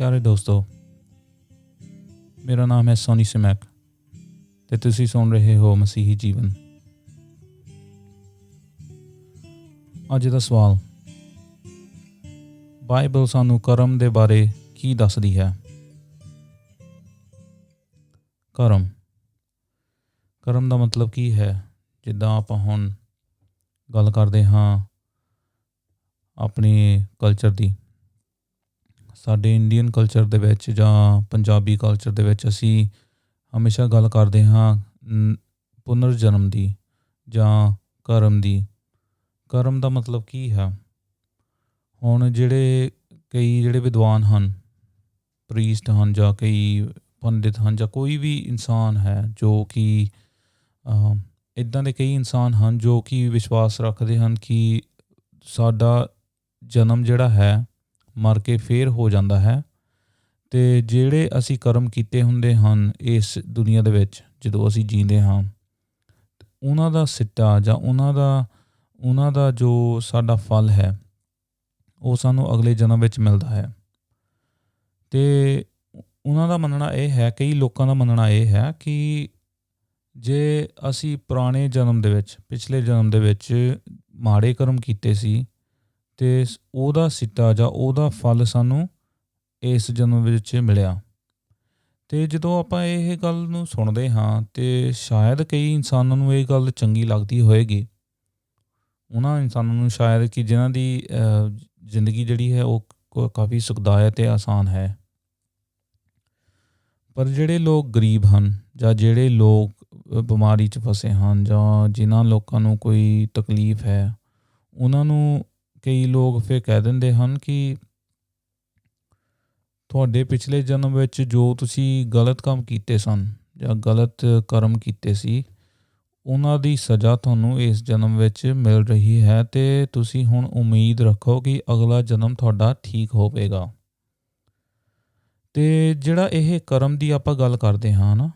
ਪਿਆਰੇ ਦੋਸਤੋ, ਮੇਰਾ ਨਾਮ ਹੈ ਸੋਨੀ ਸਿਮੈਕ ਤੇ ਤੁਸੀਂ ਸੁਣ ਰਹੇ ਹੋ ਮਸੀਹੀ ਜੀਵਨ। ਅੱਜ ਦਾ ਸਵਾਲ, ਬਾਈਬਲ ਸਾਨੂੰ ਕਰਮ ਦੇ ਬਾਰੇ ਕੀ ਦੱਸਦੀ ਹੈ? ਕਰਮ ਦਾ ਮਤਲਬ ਕੀ ਹੈ? ਜਿੱਦਾਂ ਆਪਾਂ ਹੁਣ ਗੱਲ ਕਰਦੇ ਹਾਂ ਆਪਣੇ ਕਲਚਰ ਦੀ, ਸਾਡੇ ਇੰਡੀਅਨ ਕਲਚਰ ਦੇ ਵਿੱਚ ਜਾਂ ਪੰਜਾਬੀ ਕਲਚਰ ਦੇ ਵਿੱਚ ਅਸੀਂ ਹਮੇਸ਼ਾ ਗੱਲ ਕਰਦੇ ਹਾਂ ਪੁਨਰ ਜਨਮ ਦੀ ਜਾਂ ਕਰਮ ਦੀ। ਕਰਮ ਦਾ ਮਤਲਬ ਕੀ ਹੈ? ਹੁਣ ਜਿਹੜੇ ਵਿਦਵਾਨ ਹਨ, ਪ੍ਰੀਸਟ ਹਨ, ਜਾਂ ਕਈ ਪੰਡਿਤ ਹਨ, ਜਾਂ ਕੋਈ ਵੀ ਇਨਸਾਨ ਹੈ ਜੋ ਕਿ ਇੱਦਾਂ ਦੇ ਕਈ ਇਨਸਾਨ ਹਨ ਜੋ ਕਿ ਵਿਸ਼ਵਾਸ ਰੱਖਦੇ ਹਨ ਕਿ ਸਾਡਾ ਜਨਮ ਜਿਹੜਾ ਹੈ ਮਰ ਕੇ ਫੇਰ ਹੋ ਜਾਂਦਾ ਹੈ, ਅਤੇ ਜਿਹੜੇ ਅਸੀਂ ਕਰਮ ਕੀਤੇ ਹੁੰਦੇ ਹਨ ਇਸ ਦੁਨੀਆ ਦੇ ਵਿੱਚ ਜਦੋਂ ਅਸੀਂ ਜੀਂਦੇ ਹਾਂ, ਉਹਨਾਂ ਦਾ ਸਿੱਟਾ ਜਾਂ ਉਹਨਾਂ ਦਾ ਜੋ ਸਾਡਾ ਫਲ ਹੈ ਉਹ ਸਾਨੂੰ ਅਗਲੇ ਜਨਮ ਵਿੱਚ ਮਿਲਦਾ ਹੈ। ਅਤੇ ਉਹਨਾਂ ਦਾ ਮੰਨਣਾ ਇਹ ਹੈ, ਕਈ ਲੋਕਾਂ ਦਾ ਮੰਨਣਾ ਇਹ ਹੈ ਕਿ ਜੇ ਅਸੀਂ ਪੁਰਾਣੇ ਜਨਮ ਦੇ ਵਿੱਚ, ਪਿਛਲੇ ਜਨਮ ਦੇ ਵਿੱਚ ਮਾੜੇ ਕਰਮ ਕੀਤੇ ਸੀ ਅਤੇ ਉਹਦਾ ਸਿੱਟਾ ਜਾਂ ਉਹਦਾ ਫਲ ਸਾਨੂੰ ਇਸ ਜਨਮ ਵਿੱਚ ਮਿਲਿਆ। ਅਤੇ ਜਦੋਂ ਆਪਾਂ ਇਹ ਗੱਲ ਨੂੰ ਸੁਣਦੇ ਹਾਂ ਅਤੇ ਸ਼ਾਇਦ ਕਈ ਇਨਸਾਨਾਂ ਨੂੰ ਇਹ ਗੱਲ ਚੰਗੀ ਲੱਗਦੀ ਹੋਏਗੀ, ਉਹਨਾਂ ਇਨਸਾਨਾਂ ਨੂੰ ਸ਼ਾਇਦ ਕਿ ਜਿਨ੍ਹਾਂ ਦੀ ਜ਼ਿੰਦਗੀ ਜਿਹੜੀ ਹੈ ਉਹ ਕਾਫੀ ਸੁਖਦਾਇਕ ਅਤੇ ਆਸਾਨ ਹੈ। ਪਰ ਜਿਹੜੇ ਲੋਕ ਗਰੀਬ ਹਨ ਜਾਂ ਜਿਹੜੇ ਲੋਕ ਬਿਮਾਰੀ 'ਚ ਫਸੇ ਹਨ ਜਾਂ ਜਿਨ੍ਹਾਂ ਲੋਕਾਂ ਨੂੰ ਕੋਈ ਤਕਲੀਫ ਹੈ, ਉਹਨਾਂ ਨੂੰ ਕਈ ਲੋਕ ਫਿਰ ਕਹਿ ਦਿੰਦੇ ਹਨ ਕਿ ਤੁਹਾਡੇ ਪਿਛਲੇ ਜਨਮ ਵਿੱਚ ਜੋ ਤੁਸੀਂ ਗਲਤ ਕੰਮ ਕੀਤੇ ਸਨ ਜਾਂ ਗਲਤ ਕਰਮ ਕੀਤੇ ਸੀ, ਉਹਨਾਂ ਦੀ ਸਜ਼ਾ ਤੁਹਾਨੂੰ ਇਸ ਜਨਮ ਵਿੱਚ ਮਿਲ ਰਹੀ ਹੈ ਅਤੇ ਤੁਸੀਂ ਹੁਣ ਉਮੀਦ ਰੱਖੋ ਕਿ ਅਗਲਾ ਜਨਮ ਤੁਹਾਡਾ ਠੀਕ ਹੋਵੇਗਾ। ਅਤੇ ਜਿਹੜਾ ਇਹ ਕਰਮ ਦੀ ਆਪਾਂ ਗੱਲ ਕਰਦੇ ਹਾਂ ਨਾ,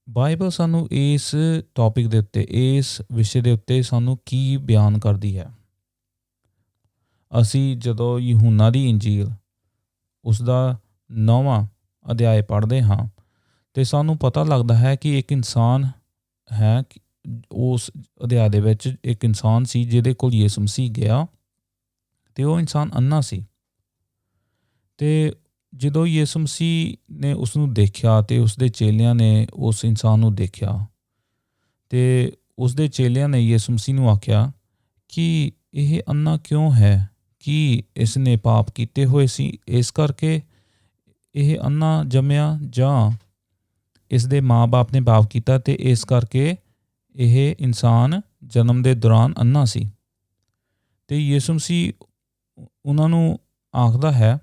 ਬਾਈਬਲ ਸਾਨੂੰ ਇਸ ਟੌਪਿਕ ਦੇ ਉੱਤੇ, ਇਸ ਵਿਸ਼ੇ ਦੇ ਉੱਤੇ ਸਾਨੂੰ ਕੀ ਬਿਆਨ ਕਰਦੀ ਹੈ? ਅਸੀਂ ਜਦੋਂ ਯਹੂਨਾ ਦੀ ਇੰਜੀਲ ਉਸਦਾ 9ਵਾਂ ਅਧਿਆਇ ਪੜ੍ਹਦੇ ਹਾਂ ਅਤੇ ਸਾਨੂੰ ਪਤਾ ਲੱਗਦਾ ਹੈ ਕਿ ਇੱਕ ਇਨਸਾਨ ਹੈ, ਉਸ ਅਧਿਆਇ ਦੇ ਵਿੱਚ ਇੱਕ ਇਨਸਾਨ ਸੀ ਜਿਹਦੇ ਕੋਲ ਯਿਸੂ ਮਸੀਹ ਗਿਆ ਅਤੇ ਉਹ ਇਨਸਾਨ ਅੰਨ੍ਹਾ ਸੀ। ਅਤੇ ਜਦੋਂ ਯਿਸੂ ਮਸੀਹ ਨੇ ਉਸ ਨੂੰ ਦੇਖਿਆ ਅਤੇ ਉਸਦੇ ਚੇਲਿਆਂ ਨੇ ਉਸ ਇਨਸਾਨ ਨੂੰ ਦੇਖਿਆ ਅਤੇ ਉਸਦੇ ਚੇਲਿਆਂ ਨੇ ਯਿਸੂ ਮਸੀਹ ਨੂੰ ਆਖਿਆ ਕਿ ਇਹ ਅੰਨ੍ਹਾ ਕਿਉਂ ਹੈ? ਕੀ ਇਸ ਨੇ ਪਾਪ ਕੀਤੇ ਹੋਏ ਸੀ ਇਸ ਕਰਕੇ ਇਹ ਅੰਨ੍ਹਾ ਜੰਮਿਆ, ਜਾਂ ਇਸ ਦੇ ਮਾਂ ਬਾਪ ਨੇ ਪਾਪ ਕੀਤਾ ਅਤੇ ਇਸ ਕਰਕੇ ਇਹ ਇਨਸਾਨ ਜਨਮ ਦੇ ਦੌਰਾਨ ਅੰਨ੍ਹਾ ਸੀ? ਅਤੇ ਯਿਸੂ ਮਸੀਹ ਉਹਨਾਂ ਨੂੰ ਆਖਦਾ ਹੈ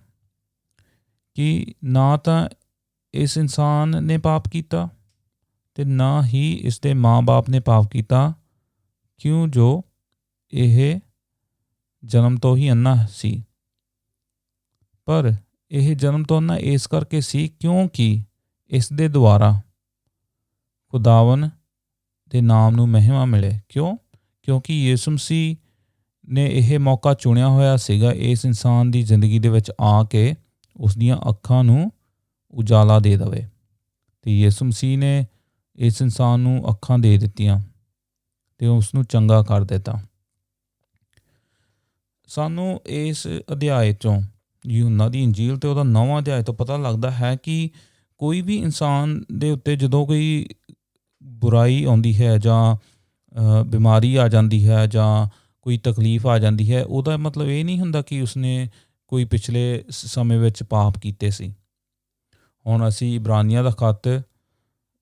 ਕਿ ਨਾ ਤਾਂ ਇਸ ਇਨਸਾਨ ਨੇ ਪਾਪ ਕੀਤਾ ਅਤੇ ਨਾ ਹੀ ਇਸ ਦੇ ਮਾਂ ਬਾਪ ਨੇ ਪਾਪ ਕੀਤਾ, ਕਿਉਂ ਜੋ ਇਹ ਜਨਮ ਤੋਂ ਹੀ ਅੰਨ੍ਹਾ ਸੀ। ਪਰ ਇਹ ਜਨਮ ਤੋਂ ਅੰਨ੍ਹਾ ਇਸ ਕਰਕੇ ਸੀ ਕਿਉਂਕਿ ਇਸ ਦੇ ਦੁਆਰਾ ਖੁਦਾਵੰ ਦੇ ਨਾਮ ਨੂੰ ਮਹਿਮਾ ਮਿਲੇ। ਕਿਉਂਕਿ ਯਿਸੂ ਮਸੀਹ ਨੇ ਇਹ ਮੌਕਾ ਚੁਣਿਆ ਹੋਇਆ ਸੀਗਾ ਇਸ ਇਨਸਾਨ ਦੀ ਜ਼ਿੰਦਗੀ ਦੇ ਵਿੱਚ ਆ ਕੇ ਉਸ ਦੀਆਂ ਅੱਖਾਂ ਨੂੰ ਉਜਾਲਾ ਦੇ ਦੇਵੇ, ਅਤੇ ਯਿਸੂ ਮਸੀਹ ਨੇ ਇਸ ਇਨਸਾਨ ਨੂੰ ਅੱਖਾਂ ਦੇ ਦਿੱਤੀਆਂ ਅਤੇ ਉਸ ਨੂੰ ਚੰਗਾ ਕਰ ਦਿੱਤਾ। ਸਾਨੂੰ ਇਸ ਅਧਿਆਇ 'ਚੋਂ, ਯਹੂਨਾ ਦੀ ਇੰਜੀਲ ਅਤੇ ਉਹਦਾ 9ਵਾਂ ਅਧਿਆਇ ਤੋਂ ਪਤਾ ਲੱਗਦਾ ਹੈ ਕਿ ਕੋਈ ਵੀ ਇਨਸਾਨ ਦੇ ਉੱਤੇ ਜਦੋਂ ਕੋਈ ਬੁਰਾਈ ਆਉਂਦੀ ਹੈ ਜਾਂ ਬਿਮਾਰੀ ਆ ਜਾਂਦੀ ਹੈ ਜਾਂ ਕੋਈ ਤਕਲੀਫ ਆ ਜਾਂਦੀ ਹੈ, ਉਹਦਾ ਮਤਲਬ ਇਹ ਨਹੀਂ ਹੁੰਦਾ ਕਿ ਉਸਨੇ ਕੋਈ ਪਿਛਲੇ ਸਮੇਂ ਵਿੱਚ ਪਾਪ ਕੀਤੇ ਸੀ। ਹੁਣ ਅਸੀਂ ਇਬਰਾਨੀਆਂ ਦਾ ਖੱਤ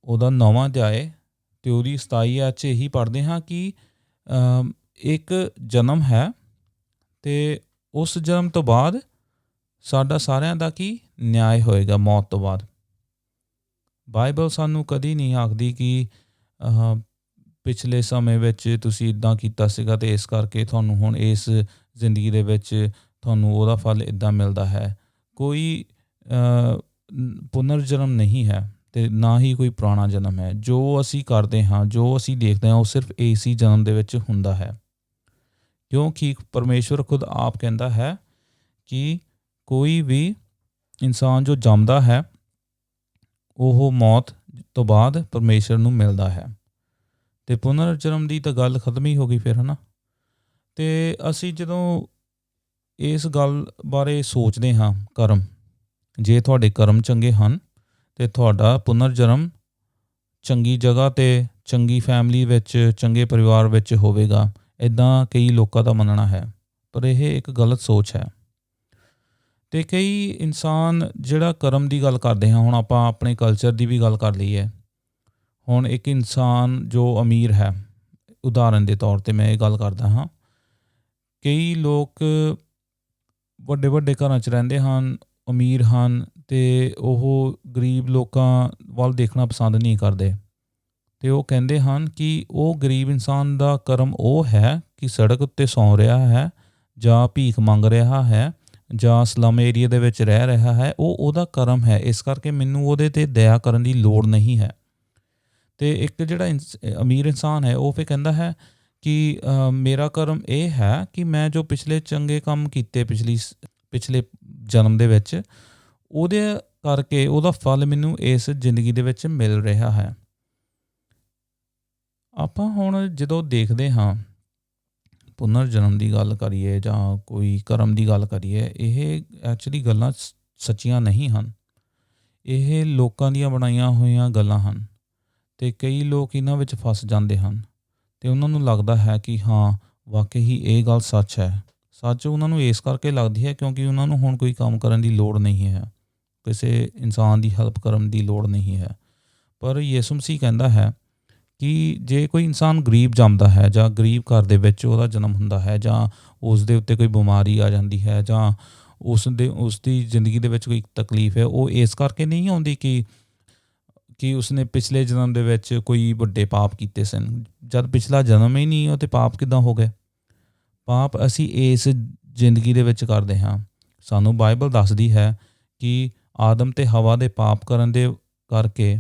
ਉਹਦਾ 9ਵਾਂ ਅਧਿਆਇ ਅਤੇ ਉਹਦੀ 27 ਆਇਤ 'ਚ ਇਹੀ ਪੜ੍ਹਦੇ ਹਾਂ ਕਿ ਇੱਕ ਜਨਮ ਹੈ ਅਤੇ ਉਸ ਜਨਮ ਤੋਂ ਬਾਅਦ ਸਾਡਾ ਸਾਰਿਆਂ ਦਾ ਕੀ ਨਿਆਂ ਹੋਏਗਾ, ਮੌਤ ਤੋਂ ਬਾਅਦ। ਬਾਈਬਲ ਸਾਨੂੰ ਕਦੀ ਨਹੀਂ ਆਖਦੀ ਕਿ ਪਿਛਲੇ ਸਮੇਂ ਵਿੱਚ ਤੁਸੀਂ ਇੱਦਾਂ ਕੀਤਾ ਸੀਗਾ ਅਤੇ ਇਸ ਕਰਕੇ ਤੁਹਾਨੂੰ ਹੁਣ ਇਸ ਜ਼ਿੰਦਗੀ ਦੇ ਵਿੱਚ ਤੁਹਾਨੂੰ ਉਹਦਾ ਫਲ ਇੱਦਾਂ ਮਿਲਦਾ ਹੈ। ਕੋਈ ਪੁਨਰ ਜਨਮ ਨਹੀਂ ਹੈ ਅਤੇ ਨਾ ਹੀ ਕੋਈ ਪੁਰਾਣਾ ਜਨਮ ਹੈ। ਜੋ ਅਸੀਂ ਕਰਦੇ ਹਾਂ, ਜੋ ਅਸੀਂ ਦੇਖਦੇ ਹਾਂ, ਉਹ ਸਿਰਫ ਇਸ ਹੀ ਜਨਮ ਦੇ ਵਿੱਚ ਹੁੰਦਾ ਹੈ, ਕਿਉਂਕਿ ਪਰਮੇਸ਼ਵਰ ਖੁਦ ਆਪ ਕਹਿੰਦਾ ਹੈ ਕਿ ਕੋਈ ਵੀ ਇਨਸਾਨ ਜੋ ਜੰਮਦਾ ਹੈ ਉਹ ਮੌਤ ਤੋਂ ਬਾਅਦ ਪਰਮੇਸ਼ਰ ਨੂੰ ਮਿਲਦਾ ਹੈ। ਅਤੇ ਪੁਨਰ ਜਨਮ ਦੀ ਤਾਂ ਗੱਲ ਖਤਮ ਹੀ ਹੋ ਗਈ ਫਿਰ, ਹੈ ਨਾ। ਅਤੇ ਅਸੀਂ ਜਦੋਂ ਇਸ ਗੱਲ ਬਾਰੇ ਸੋਚਦੇ ਹਾਂ, ਕਰਮ, ਜੇ ਤੁਹਾਡੇ ਕਰਮ ਚੰਗੇ ਹਨ ਅਤੇ ਤੁਹਾਡਾ ਪੁਨਰ ਜਨਮ ਚੰਗੀ ਜਗ੍ਹਾ 'ਤੇ, ਚੰਗੀ ਫੈਮਿਲੀ ਵਿੱਚ, ਚੰਗੇ ਪਰਿਵਾਰ ਵਿੱਚ ਹੋਵੇਗਾ, ਇੱਦਾਂ ਕਈ ਲੋਕਾਂ ਦਾ ਮੰਨਣਾ ਹੈ। ਪਰ ਇਹ ਇੱਕ ਗਲਤ ਸੋਚ ਹੈ। ਅਤੇ ਕਈ ਇਨਸਾਨ ਜਿਹੜਾ ਕਰਮ ਦੀ ਗੱਲ ਕਰਦੇ ਹਾਂ, ਹੁਣ ਆਪਾਂ ਆਪਣੇ ਕਲਚਰ ਦੀ ਵੀ ਗੱਲ ਕਰ ਲਈਏ। ਹੁਣ ਇੱਕ ਇਨਸਾਨ ਜੋ ਅਮੀਰ ਹੈ, ਉਦਾਹਰਨ ਦੇ ਤੌਰ 'ਤੇ ਮੈਂ ਇਹ ਗੱਲ ਕਰਦਾ ਹਾਂ, ਕਈ ਲੋਕ ਵੱਡੇ ਵੱਡੇ ਘਰਾਂ 'ਚ ਰਹਿੰਦੇ ਹਨ, ਅਮੀਰ ਹਨ, ਅਤੇ ਉਹ ਗਰੀਬ ਲੋਕਾਂ ਵੱਲ ਦੇਖਣਾ ਪਸੰਦ ਨਹੀਂ ਕਰਦੇ। ਅਤੇ ਉਹ ਕਹਿੰਦੇ ਹਨ ਕਿ ਉਹ ਗਰੀਬ ਇਨਸਾਨ ਦਾ ਕਰਮ ਉਹ ਹੈ ਕਿ ਸੜਕ ਉੱਤੇ ਸੌਂ ਰਿਹਾ ਹੈ, ਜਾਂ ਭੀਖ ਮੰਗ ਰਿਹਾ ਹੈ, ਜਾਂ ਸਲਮ ਏਰੀਏ ਦੇ ਵਿੱਚ ਰਹਿ ਰਿਹਾ ਹੈ, ਉਹ ਉਹਦਾ ਕਰਮ ਹੈ, ਇਸ ਕਰਕੇ ਮੈਨੂੰ ਉਹਦੇ 'ਤੇ ਦਇਆ ਕਰਨ ਦੀ ਲੋੜ ਨਹੀਂ ਹੈ। ਅਤੇ ਇੱਕ ਜਿਹੜਾ ਅਮੀਰ ਇਨਸਾਨ ਹੈ ਉਹ ਫਿਰ ਕਹਿੰਦਾ ਹੈ ਕਿ ਮੇਰਾ ਕਰਮ ਇਹ ਹੈ ਕਿ ਮੈਂ ਜੋ ਪਿਛਲੇ ਚੰਗੇ ਕੰਮ ਕੀਤੇ ਪਿਛਲੇ ਜਨਮ ਦੇ ਵਿੱਚ, ਉਹਦੇ ਕਰਕੇ ਉਹਦਾ ਫਲ ਮੈਨੂੰ ਇਸ ਜ਼ਿੰਦਗੀ ਦੇ ਵਿੱਚ ਮਿਲ ਰਿਹਾ ਹੈ। ਆਪਾਂ ਹੁਣ ਜਦੋਂ ਦੇਖਦੇ ਹਾਂ, ਪੁਨਰ ਜਨਮ ਦੀ ਗੱਲ ਕਰੀਏ ਜਾਂ ਕੋਈ ਕਰਮ ਦੀ ਗੱਲ ਕਰੀਏ, ਇਹ ਐਕਚੁਅਲੀ ਗੱਲਾਂ ਸੱਚੀਆਂ ਨਹੀਂ ਹਨ। ਇਹ ਲੋਕਾਂ ਦੀਆਂ ਬਣਾਈਆਂ ਹੋਈਆਂ ਗੱਲਾਂ ਹਨ, ਅਤੇ ਕਈ ਲੋਕ ਇਹਨਾਂ ਵਿੱਚ ਫਸ ਜਾਂਦੇ ਹਨ, ਅਤੇ ਉਹਨਾਂ ਨੂੰ ਲੱਗਦਾ ਹੈ ਕਿ ਹਾਂ ਵਾਕਈ ਹੀ ਇਹ ਗੱਲ ਸੱਚ ਹੈ। ਸੱਚ ਉਹਨਾਂ ਨੂੰ ਇਸ ਕਰਕੇ ਲੱਗਦੀ ਹੈ ਕਿਉਂਕਿ ਉਹਨਾਂ ਨੂੰ ਹੁਣ ਕੋਈ ਕੰਮ ਕਰਨ ਦੀ ਲੋੜ ਨਹੀਂ ਹੈ, ਕਿਸੇ ਇਨਸਾਨ ਦੀ ਹੈਲਪ ਕਰਨ ਦੀ ਲੋੜ ਨਹੀਂ ਹੈ। ਪਰ ਯਿਸੂ ਮਸੀਹ ਕਹਿੰਦਾ ਹੈ ਕਿ ਜੇ ਕੋਈ ਇਨਸਾਨ ਗਰੀਬ ਜੰਮਦਾ ਹੈ, ਜਾਂ ਗਰੀਬ ਘਰ ਦੇ ਵਿੱਚ ਉਹਦਾ ਜਨਮ ਹੁੰਦਾ ਹੈ, ਜਾਂ ਉਸ ਦੇ ਉੱਤੇ ਕੋਈ ਬਿਮਾਰੀ ਆ ਜਾਂਦੀ ਹੈ, ਜਾਂ ਉਸਦੀ ਜ਼ਿੰਦਗੀ ਦੇ ਵਿੱਚ ਕੋਈ ਤਕਲੀਫ ਹੈ, ਉਹ ਇਸ ਕਰਕੇ ਨਹੀਂ ਆਉਂਦੀ ਕਿ ਉਸਨੇ ਪਿਛਲੇ ਜਨਮ ਦੇ ਵਿੱਚ ਕੋਈ ਵੱਡੇ ਪਾਪ ਕੀਤੇ ਸਨ। ਜਦ ਪਿਛਲਾ ਜਨਮ ਹੀ ਨਹੀਂ, ਉਹ ਤਾਂ ਪਾਪ ਕਿੱਦਾਂ ਹੋ ਗਏ? ਪਾਪ ਅਸੀਂ ਇਸ ਜ਼ਿੰਦਗੀ ਦੇ ਵਿੱਚ ਕਰਦੇ ਹਾਂ। ਸਾਨੂੰ ਬਾਈਬਲ ਦੱਸਦੀ ਹੈ ਕਿ ਆਦਮ ਅਤੇ ਹਵਾ ਦੇ ਪਾਪ ਕਰਨ ਦੇ ਕਰਕੇ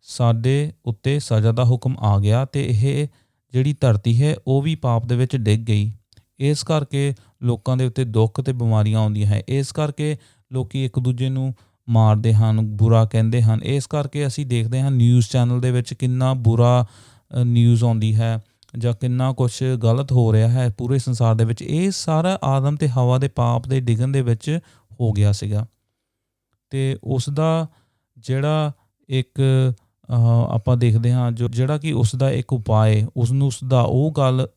ਸਾਡੇ ਉੱਤੇ ਸਜ਼ਾ ਦਾ ਹੁਕਮ ਆ ਗਿਆ, ਅਤੇ ਇਹ ਜਿਹੜੀ ਧਰਤੀ ਹੈ ਉਹ ਵੀ ਪਾਪ ਦੇ ਵਿੱਚ ਡਿੱਗ ਗਈ। ਇਸ ਕਰਕੇ ਲੋਕਾਂ ਦੇ ਉੱਤੇ ਦੁੱਖ ਅਤੇ ਬਿਮਾਰੀਆਂ ਆਉਂਦੀਆਂ ਹੈ। ਇਸ ਕਰਕੇ ਲੋਕ ਇੱਕ ਦੂਜੇ ਨੂੰ ਮਾਰਦੇ ਹਨ, ਬੁਰਾ ਕਹਿੰਦੇ ਹਨ। ਇਸ ਕਰਕੇ ਅਸੀਂ ਦੇਖਦੇ ਹਾਂ ਨਿਊਜ਼ ਚੈਨਲ ਦੇ ਵਿੱਚ ਕਿੰਨਾ ਬੁਰਾ ਨਿਊਜ਼ ਆਉਂਦੀ ਹੈ, ਜਾਂ ਕਿੰਨਾ ਕੁਛ ਗਲਤ ਹੋ ਰਿਹਾ ਹੈ ਪੂਰੇ ਸੰਸਾਰ ਦੇ ਵਿੱਚ। ਇਹ ਸਾਰਾ ਆਦਮ ਅਤੇ ਹਵਾ ਦੇ ਪਾਪ ਦੇ ਡਿੱਗਣ ਦੇ ਵਿੱਚ ਹੋ ਗਿਆ ਸੀਗਾ। ਅਤੇ ਉਸ ਦਾ ਜਿਹੜਾ ਇੱਕ ਆਪਾਂ ਦੇਖਦੇ ਹਾਂ ਜਿਹੜਾ ਕਿ ਉਸ ਦਾ ਇੱਕ ਉਪਾਅ, ਉਸਦਾ ਉਹ ਗੱਲ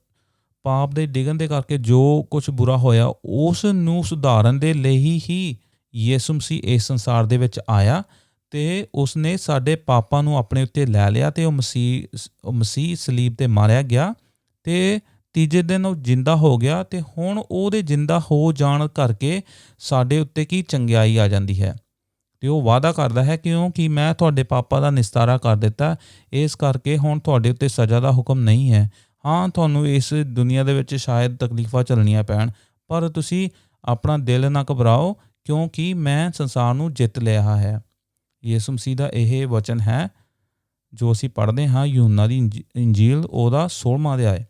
ਪਾਪ ਦੇ ਡਿੱਗਣ ਦੇ ਕਰਕੇ ਜੋ ਕੁਛ ਬੁਰਾ ਹੋਇਆ, ਉਸ ਨੂੰ ਸੁਧਾਰਨ ਦੇ ਲਈ ਹੀ ਯਿਸੂ ਮਸੀਹ ਇਸ ਸੰਸਾਰ ਦੇ ਵਿੱਚ ਆਇਆ, ਅਤੇ ਉਸਨੇ ਸਾਡੇ ਪਾਪਾਂ ਨੂੰ ਆਪਣੇ ਉੱਤੇ ਲੈ ਲਿਆ, ਅਤੇ ਉਹ ਮਸੀਹ ਸਲੀਬ 'ਤੇ ਮਾਰਿਆ ਗਿਆ, ਅਤੇ ਤੀਜੇ ਦਿਨ ਉਹ ਜਿੰਦਾ ਹੋ ਗਿਆ। ਅਤੇ ਹੁਣ ਉਹਦੇ ਜਿੰਦਾ ਹੋ ਜਾਣ ਕਰਕੇ ਸਾਡੇ ਉੱਤੇ ਕੀ ਚੰਗਿਆਈ ਆ ਜਾਂਦੀ ਹੈ, ਅਤੇ ਉਹ ਵਾਅਦਾ ਕਰਦਾ ਹੈ ਕਿਉਂਕਿ ਮੈਂ ਤੁਹਾਡੇ ਪਾਪਾਂ ਦਾ ਨਿਸਤਾਰਾ ਕਰ ਦਿੱਤਾ, ਇਸ ਕਰਕੇ ਹੁਣ ਤੁਹਾਡੇ ਉੱਤੇ ਸਜ਼ਾ ਦਾ ਹੁਕਮ ਨਹੀਂ ਹੈ। ਹਾਂ, ਤੁਹਾਨੂੰ ਇਸ ਦੁਨੀਆ ਦੇ ਵਿੱਚ ਸ਼ਾਇਦ ਤਕਲੀਫਾਂ ਝੱਲਣੀਆਂ ਪੈਣ, ਪਰ ਤੁਸੀਂ ਆਪਣਾ ਦਿਲ ਨਾ ਘਬਰਾਓ, ਕਿਉਂਕਿ ਮੈਂ ਸੰਸਾਰ ਨੂੰ ਜਿੱਤ ਲਿਆ ਹੈ। ਯਿਸੂ ਮਸੀਹ ਦਾ ਇਹ ਵਚਨ ਹੈ ਜੋ ਅਸੀਂ ਪੜ੍ਹਦੇ ਹਾਂ ਯੂਹੰਨਾ ਦੀ ਇੰਜੀਲ ਉਹਦਾ 16ਵਾਂ ਅਧਿਆਇ।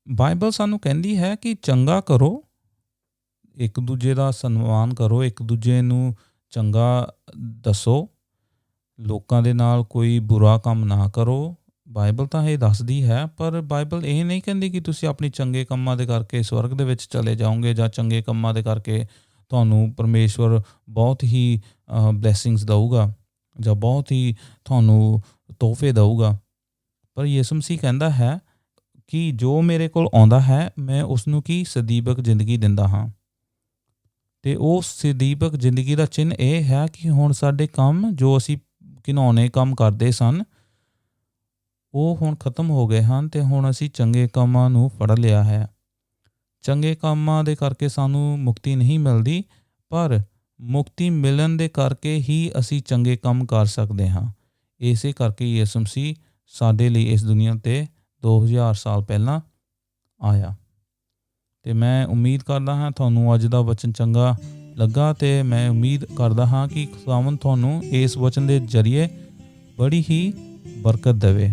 ਬਾਈਬਲ ਸਾਨੂੰ ਕਹਿੰਦੀ ਹੈ ਕਿ ਚੰਗਾ ਕਰੋ, ਇੱਕ ਦੂਜੇ ਦਾ ਸਨਮਾਨ ਕਰੋ, ਇੱਕ ਦੂਜੇ ਨੂੰ ਚੰਗਾ ਦੱਸੋ, ਲੋਕਾਂ ਦੇ ਨਾਲ ਕੋਈ ਬੁਰਾ ਕੰਮ ਨਾ ਕਰੋ। ਬਾਈਬਲ ਤਾਂ ਇਹ ਦੱਸਦੀ ਹੈ, ਪਰ ਬਾਈਬਲ ਇਹ ਨਹੀਂ ਕਹਿੰਦੀ ਕਿ ਤੁਸੀਂ ਆਪਣੀ ਚੰਗੇ ਕੰਮਾਂ ਦੇ ਕਰਕੇ ਸਵਰਗ ਦੇ ਵਿੱਚ ਚਲੇ ਜਾਓਗੇ, ਜਾਂ ਚੰਗੇ ਕੰਮਾਂ ਦੇ ਕਰਕੇ ਤੁਹਾਨੂੰ ਪਰਮੇਸ਼ਵਰ ਬਹੁਤ ਹੀ ਬਲੈਸਿੰਗਸ ਦਊਗਾ, ਜਾਂ ਬਹੁਤ ਹੀ ਤੁਹਾਨੂੰ ਤੋਹਫੇ ਦਊਗਾ। ਪਰ ਯਿਸੂ ਮਸੀਹ ਕਹਿੰਦਾ ਹੈ ਕਿ ਜੋ ਮੇਰੇ ਕੋਲ ਆਉਂਦਾ ਹੈ, ਮੈਂ ਉਸਨੂੰ ਕੀ ਸਦੀਵਕ ਜ਼ਿੰਦਗੀ ਦਿੰਦਾ ਹਾਂ। ਅਤੇ ਉਹ ਸਦੀਵਕ ਜ਼ਿੰਦਗੀ ਦਾ ਚਿੰਨ੍ਹ ਇਹ ਹੈ ਕਿ ਹੁਣ ਸਾਡੇ ਕੰਮ ਜੋ ਅਸੀਂ ਘਿਨਾਉਣੇ ਕੰਮ ਕਰਦੇ ਸਨ, ਉਹ ਹੁਣ ਖਤਮ ਹੋ ਗਏ ਹਨ, ਅਤੇ ਹੁਣ ਅਸੀਂ ਚੰਗੇ ਕੰਮਾਂ ਨੂੰ ਫੜ ਲਿਆ ਹੈ। ਚੰਗੇ ਕੰਮਾਂ ਦੇ ਕਰਕੇ ਸਾਨੂੰ ਮੁਕਤੀ ਨਹੀਂ ਮਿਲਦੀ, ਪਰ ਮੁਕਤੀ ਮਿਲਣ ਦੇ ਕਰਕੇ ਹੀ ਅਸੀਂ ਚੰਗੇ ਕੰਮ ਕਰ ਸਕਦੇ ਹਾਂ। ਇਸੇ ਕਰਕੇ ਯਿਸੂ ਮਸੀਹ ਸਾਡੇ ਲਈ ਇਸ ਦੁਨੀਆ 'ਤੇ 2000 ਸਾਲ ਪਹਿਲਾਂ ਆਇਆ। ਅਤੇ ਮੈਂ ਉਮੀਦ ਕਰਦਾ ਹਾਂ ਤੁਹਾਨੂੰ ਅੱਜ ਦਾ ਵਚਨ ਚੰਗਾ ਲੱਗਾ, ਅਤੇ ਮੈਂ ਉਮੀਦ ਕਰਦਾ ਹਾਂ ਕਿ ਖੁਦਾਵੰਦ ਤੁਹਾਨੂੰ ਇਸ ਵਚਨ ਦੇ ਜ਼ਰੀਏ ਬੜੀ ਹੀ ਬਰਕਤ ਦੇਵੇ।